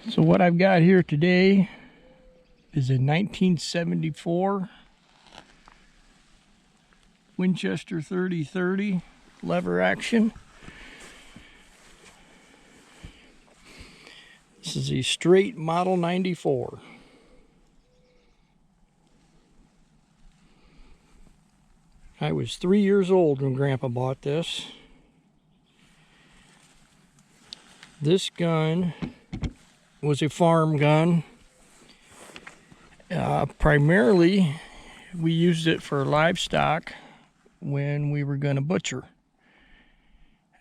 So what I've got here today is a 1974 Winchester 3030 lever action. This is a straight model 94. I was 3 years old when Grandpa bought this. This gun was a farm gun. Primarily, we used it for livestock when we were going to butcher.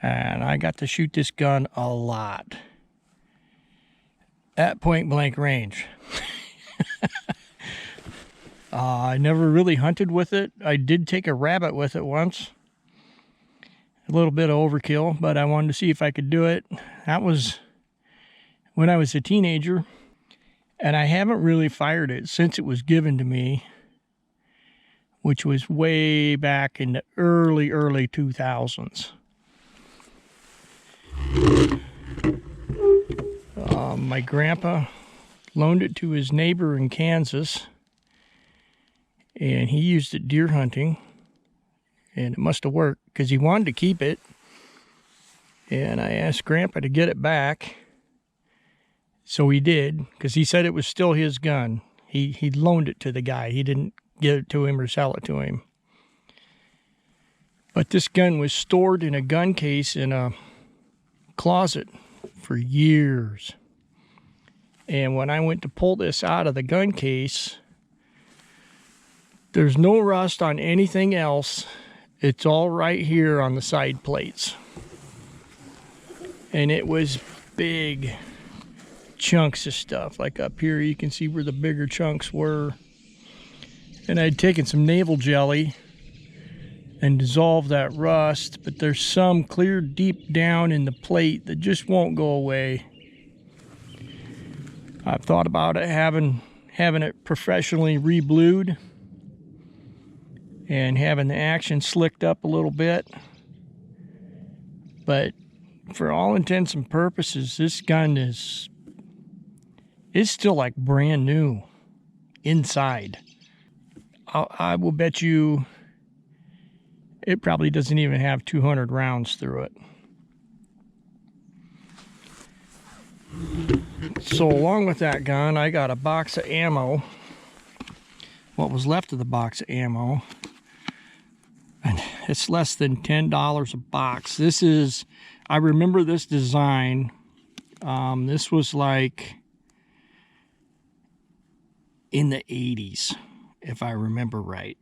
And I got to shoot this gun a lot at point blank range. I never really hunted with it. I did take a rabbit with it once. A little bit of overkill, but I wanted to see if I could do it. That was when I was a teenager, and I haven't really fired it since it was given to me, which was way back in the early 2000s. My grandpa loaned it to his neighbor in Kansas, and he used it deer hunting, and it must have worked because he wanted to keep it. And I asked Grandpa to get it back, so he did, because he said it was still his gun. He loaned it to the guy. He didn't give it to him or sell it to him. But this gun was stored in a gun case in a closet for years. And when I went to pull this out of the gun case, there's no rust on anything else. It's all right here on the side plates. And it was big chunks of stuff. Like up here, you can see where the bigger chunks were. And I'd taken some navel jelly and dissolved that rust, but there's some clear deep down in the plate that just won't go away. I've thought about it having it professionally reblued and having the action slicked up a little bit. But for all intents and purposes, this gun is still like brand new inside. I will bet you it probably doesn't even have 200 rounds through it. So along with that gun, I got a box of ammo. What was left of the box of ammo. And it's less than $10 a box. This is, I remember this design. This was like in the 80s, if I remember right.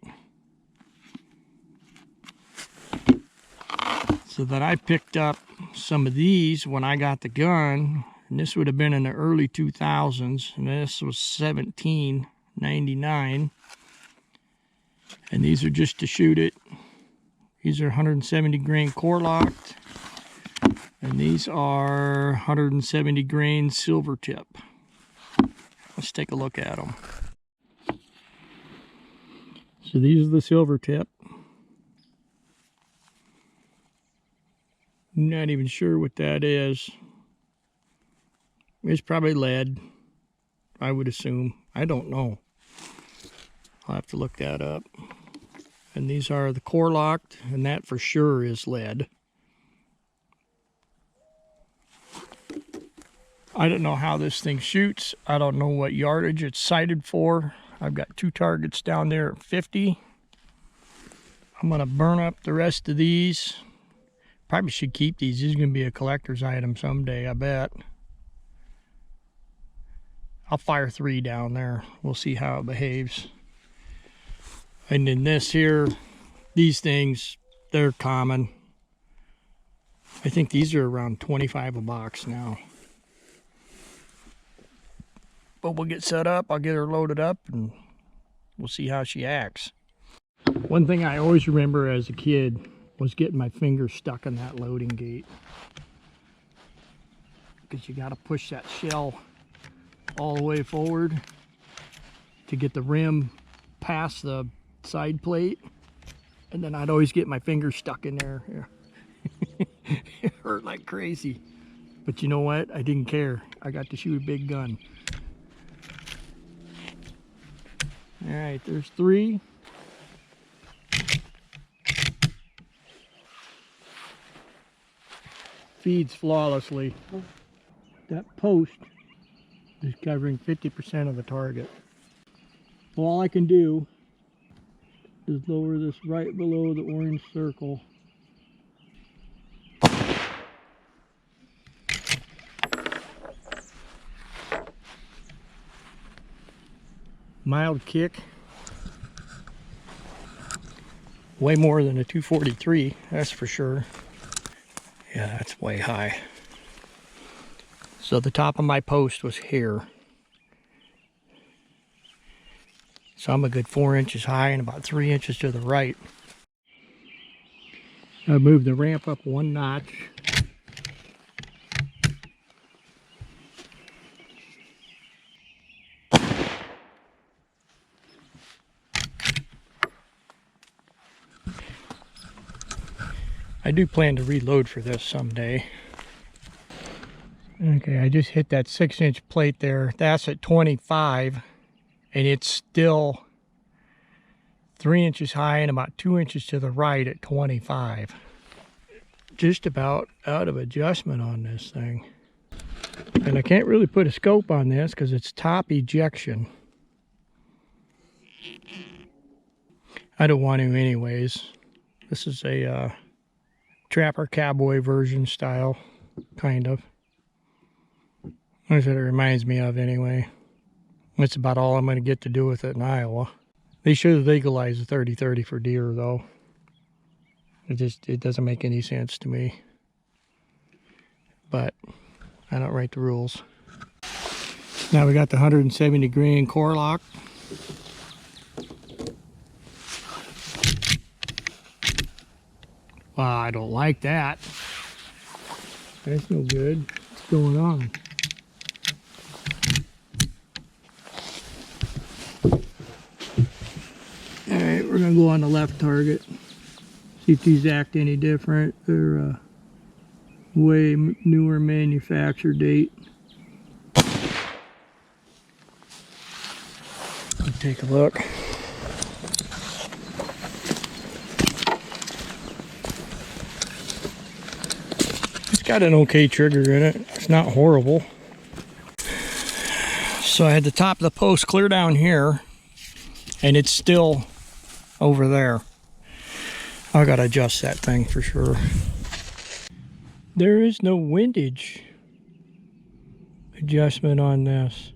So that I picked up some of these when I got the gun, and this would have been in the early 2000s, and this was $17.99. And these are just to shoot it. These are 170 grain core locked, and these are 170 grain silver tip. Let's take a look at them. So these are the silver tip. I'm not even sure what that is. It's probably lead, I would assume. I don't know. I'll have to look that up. And these are the core locked, and that for sure is lead. I don't know how this thing shoots. I don't know what yardage it's sighted for. I've got 2 targets down there at 50. I'm going to burn up the rest of these. Probably should keep these. This is going to be a collector's item someday, I bet. I'll fire 3 down there. We'll see how it behaves. And then this here, these things, they're common. I think these are around 25 a box now. But we'll get set up. I'll get her loaded up and we'll see how she acts. One thing I always remember as a kid was getting my finger stuck in that loading gate. Because you got to push that shell all the way forward to get the rim past the side plate. And then I'd always get my finger stuck in there. It hurt like crazy. But you know what? I didn't care. I got to shoot a big gun. All right, there's 3. Feeds flawlessly. That post is covering 50% of the target. All I can do is lower this right below the orange circle. Mild kick. Way more than a 243, that's for sure. Yeah, that's way high. So the top of my post was here. So I'm a good 4 inches high and about 3 inches to the right. I moved the ramp up 1 notch. I do plan to reload for this someday. Okay, I just hit that 6-inch plate there. That's at 25, and it's still 3 inches high and about 2 inches to the right at 25. Just about out of adjustment on this thing. And I can't really put a scope on this because it's top ejection. I don't want to anyways. This is a trapper cowboy version style, kind of. That's what it reminds me of anyway. That's about all I'm going to get to do with it in Iowa. They should legalize the 30-30 for deer though. It doesn't make any sense to me. But I don't write the rules. Now we got the 170 grain core lock. Wow, I don't like that. That's no good. What's going on? Alright, we're going to go on the left target. See if these act any different. They're way newer manufacture date. Let's take a look. It's got an okay trigger in it. It's not horrible. So I had the top of the post clear down here, and it's still over there. I gotta adjust that thing for sure. There is no windage adjustment on this.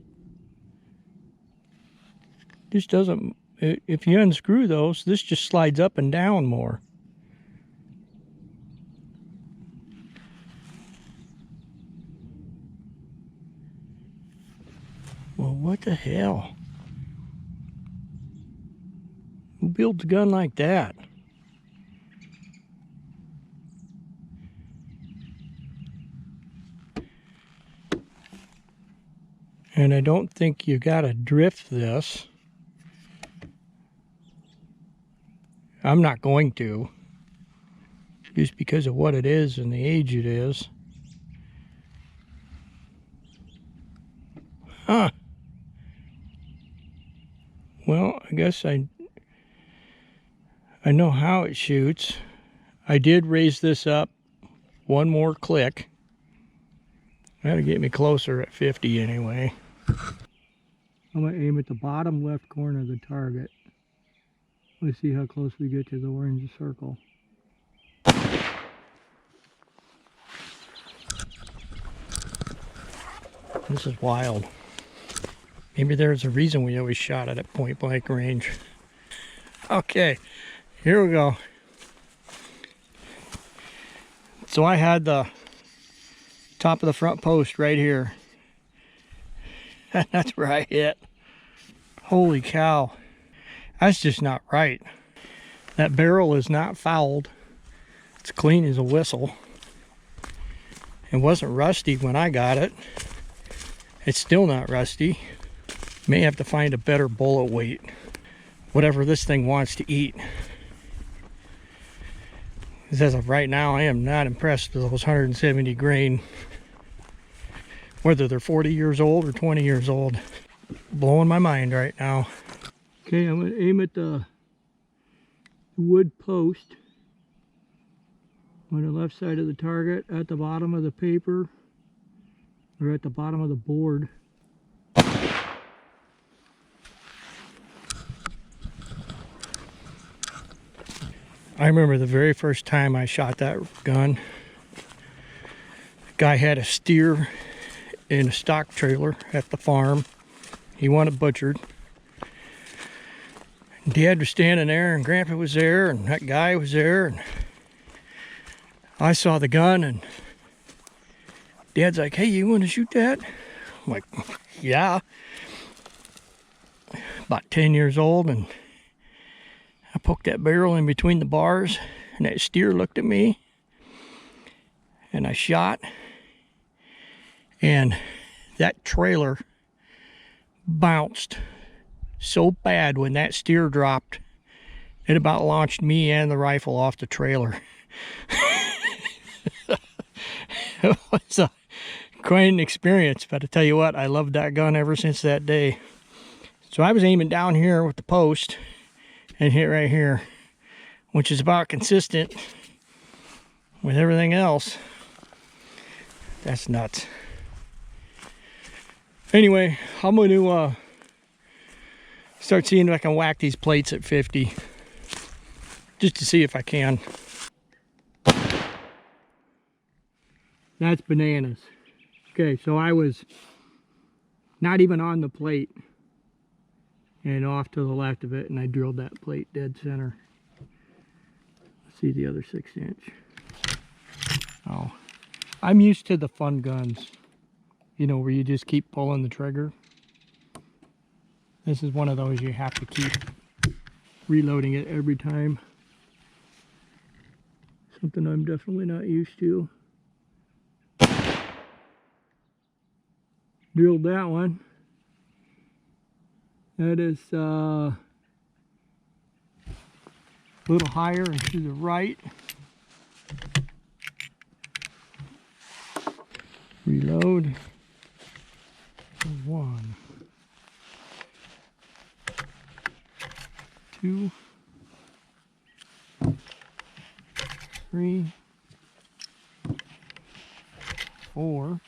This doesn't, if you unscrew those, this just slides up and down more. Well, what the hell? Who builds a gun like that? And I don't think you gotta drift this. I'm not going to, just because of what it is and the age it is. Huh. Well, I guess I know how it shoots. I did raise this up 1 more click. That'll get me closer at 50 anyway. I'm going to aim at the bottom left corner of the target. Let's see how close we get to the orange circle. This is wild. Maybe there's a reason we always shot it at point blank range. Okay, here we go. So I had the top of the front post right here. That's where I hit. Holy cow. That's just not right. That barrel is not fouled. It's clean as a whistle. It wasn't rusty when I got it. It's still not rusty. May have to find a better bullet weight. Whatever this thing wants to eat. As of right now, I am not impressed with those 170 grain whether they're 40 years old or 20 years old. Blowing my mind right now. Okay, I'm going to aim at the wood post on the left side of the target, at the bottom of the paper, or at the bottom of the board. I remember the very first time I shot that gun. The guy had a steer in a stock trailer at the farm. He wanted butchered. Dad was standing there, and Grandpa was there, and that guy was there, and I saw the gun, and Dad's like, "Hey, you want to shoot that?" I'm like, "Yeah." About 10 years old, and I poked that barrel in between the bars, and that steer looked at me, and I shot, and that trailer bounced so bad when that steer dropped, it about launched me and the rifle off the trailer. It was quite an experience, but I tell you what, I loved that gun ever since that day. So I was aiming down here with the post and hit right here, which is about consistent with everything else. That's nuts. Anyway, I'm going to start seeing if I can whack these plates at 50, just to see if I can. That's bananas. Okay, so I was not even on the plate and off to the left of it, and I drilled that plate dead center. Let's see the other 6-inch. Oh, I'm used to the fun guns, you know, where you just keep pulling the trigger. This is one of those you have to keep reloading it every time. Something I'm definitely not used to. Drilled that one. That is a little higher and to the right. Reload. 1, 2, 3, 4,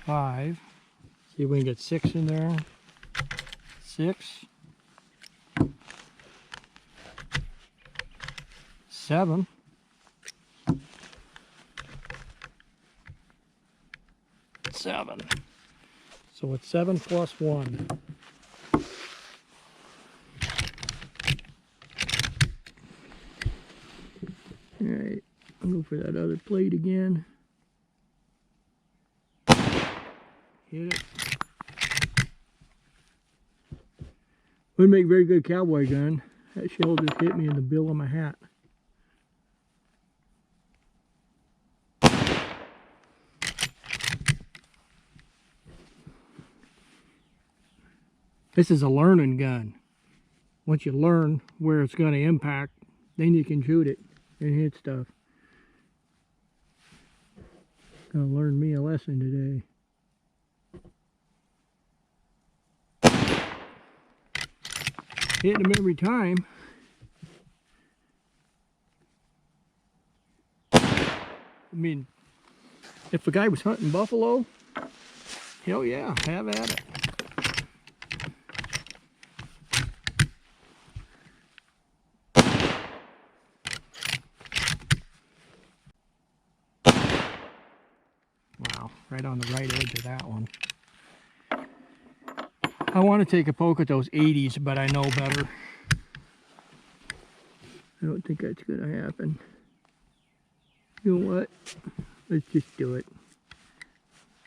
5. See if we can get 6 in there. 6, 7. 7. So it's 7 plus 1. Alright, I'll go for that other plate again. Hit it. Wouldn't make a very good cowboy gun. That shell just hit me in the bill of my hat. This is a learning gun. Once you learn where it's going to impact, then you can shoot it and hit stuff. Gonna learn me a lesson today. Hitting them every time. I mean, if a guy was hunting buffalo, hell yeah, have at it. Wow, right on the right edge of that one. I want to take a poke at those 80s, but I know better. I don't think that's going to happen. You know what? Let's just do it.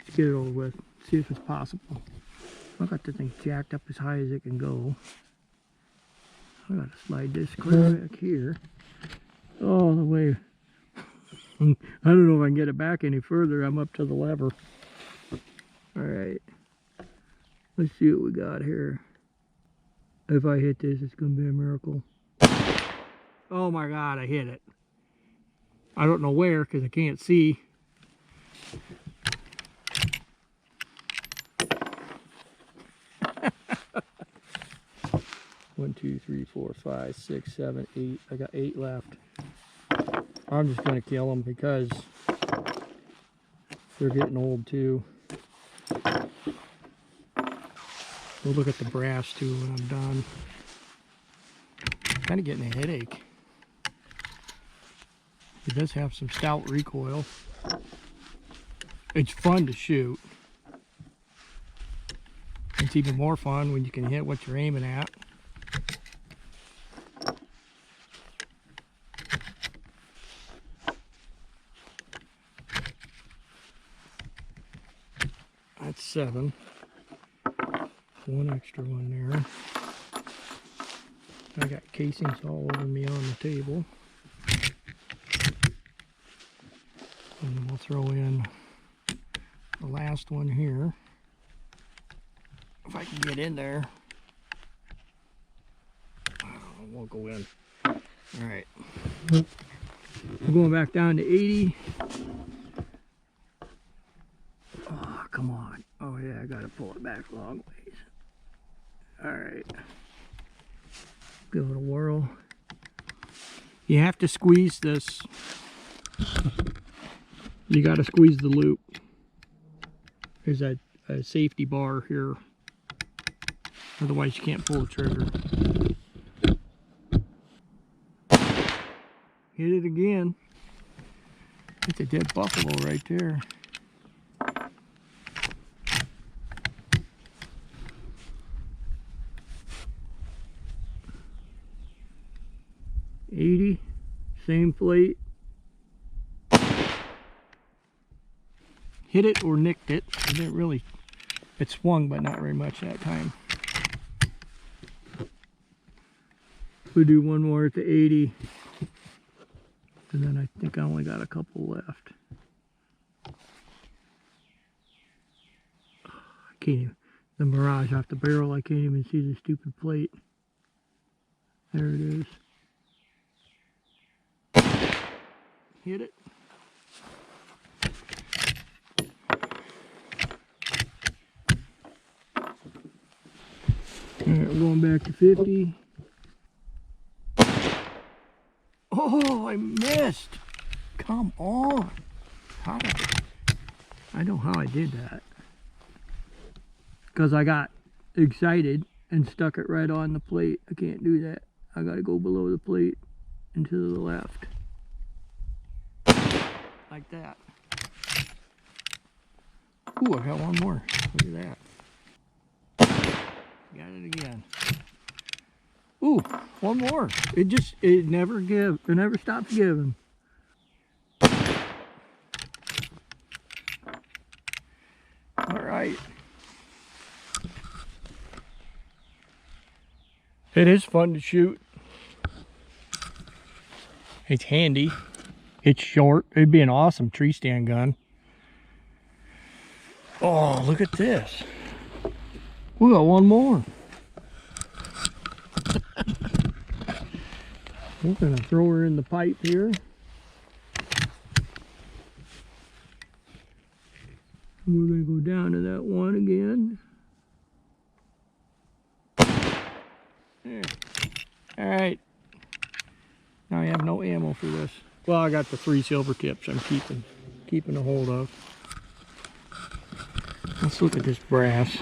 Let's get it over with. See if it's possible. I got the thing jacked up as high as it can go. I got to slide this clear back here. All the way. I don't know if I can get it back any further. I'm up to the lever. Alright. Let's see what we got here. If I hit this, it's going to be a miracle. Oh my God, I hit it. I don't know where because I can't see. One, two, three, four, five, six, seven, 8. I got 8 left. I'm just gonna kill them because they're getting old too. We'll look at the brass too when I'm done. Kind of getting a headache. It does have some stout recoil. It's fun to shoot. It's even more fun when you can hit what you're aiming at. That's 7. One extra one there. I got casings all over me on the table. And then we'll throw in the last one here. If I can get in there. Oh, it won't go in. Alright. I'm going back down to 80. Oh, come on. Oh yeah, I gotta pull it back a long ways. Alright. Give it a whirl. You have to squeeze this. You gotta squeeze the loop. There's a safety bar here. Otherwise you can't pull the trigger. Hit it again. It's a dead buffalo right there. $80, same plate. Hit it or nicked it. It didn't really, it swung, but not very much that time. We'll do one more at the 80. And then I think I only got a couple left. I can't even, the mirage off the barrel, I can't even see the stupid plate. There it is. Hit it. Alright, we're going back to 50. Oh, I missed. Come on. How did I know how I did that. Because I got excited and stuck it right on the plate. I can't do that. I got to go below the plate and to the left. Like that. Ooh, I got one more. Look at that. Got it again. Ooh, one more. It never stops giving. All right. It is fun to shoot. It's handy. It's short. It'd be an awesome tree stand gun. Oh, look at this. We got one more. We're gonna throw her in the pipe here. We're gonna go down to that one again. There. All right. Now I have no ammo for this. Well, I got the 3 silver tips I'm keeping a hold of. Let's look at this brass.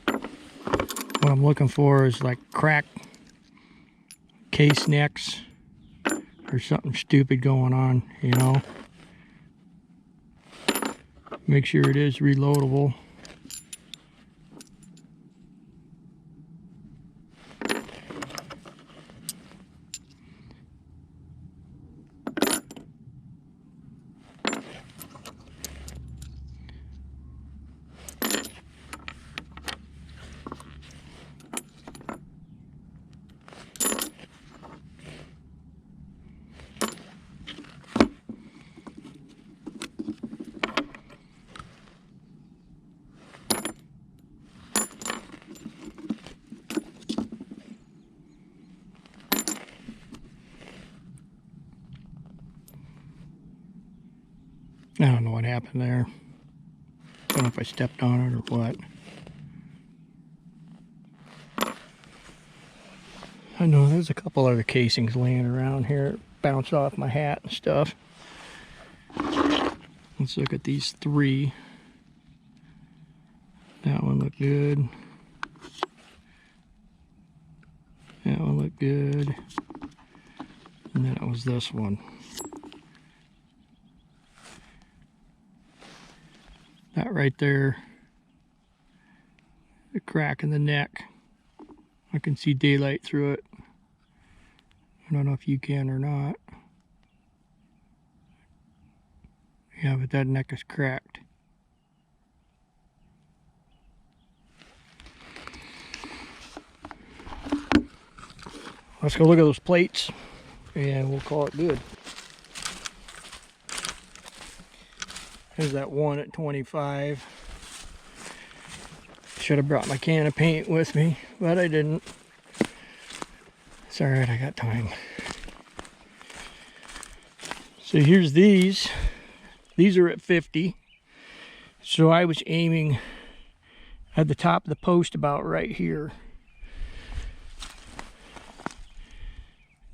What I'm looking for is like cracked case necks or something stupid going on, you know. Make sure it is reloadable. I don't know what happened there. I don't know if I stepped on it or what. I know there's a couple other casings laying around here. Bounced off my hat and stuff. Let's look at these three. That one looked good. That one looked good. And then it was this one. That right there, the crack in the neck. I can see daylight through it. I don't know if you can or not. Yeah, but that neck is cracked. Let's go look at those plates and we'll call it good. There's that one at 25. Should have brought my can of paint with me, but I didn't. It's alright, I got time. So here's these. These are at 50. So I was aiming at the top of the post about right here.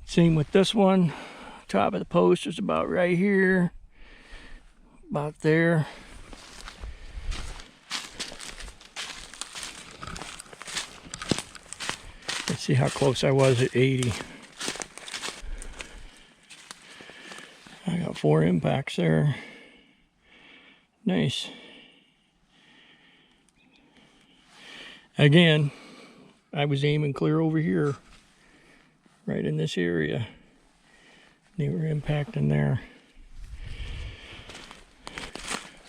Same with this one. Top of the post is about right here. About there. Let's see how close I was at 80. I got 4 impacts there. Nice. Again, I was aiming clear over here, right in this area. They were impacting there.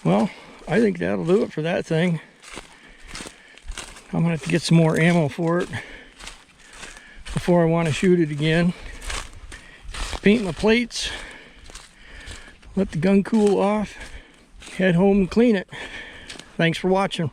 Well, I think that'll do it for that thing. I'm gonna have to get some more ammo for it before I want to shoot it again. Paint my plates, let the gun cool off, head home and clean it. Thanks for watching.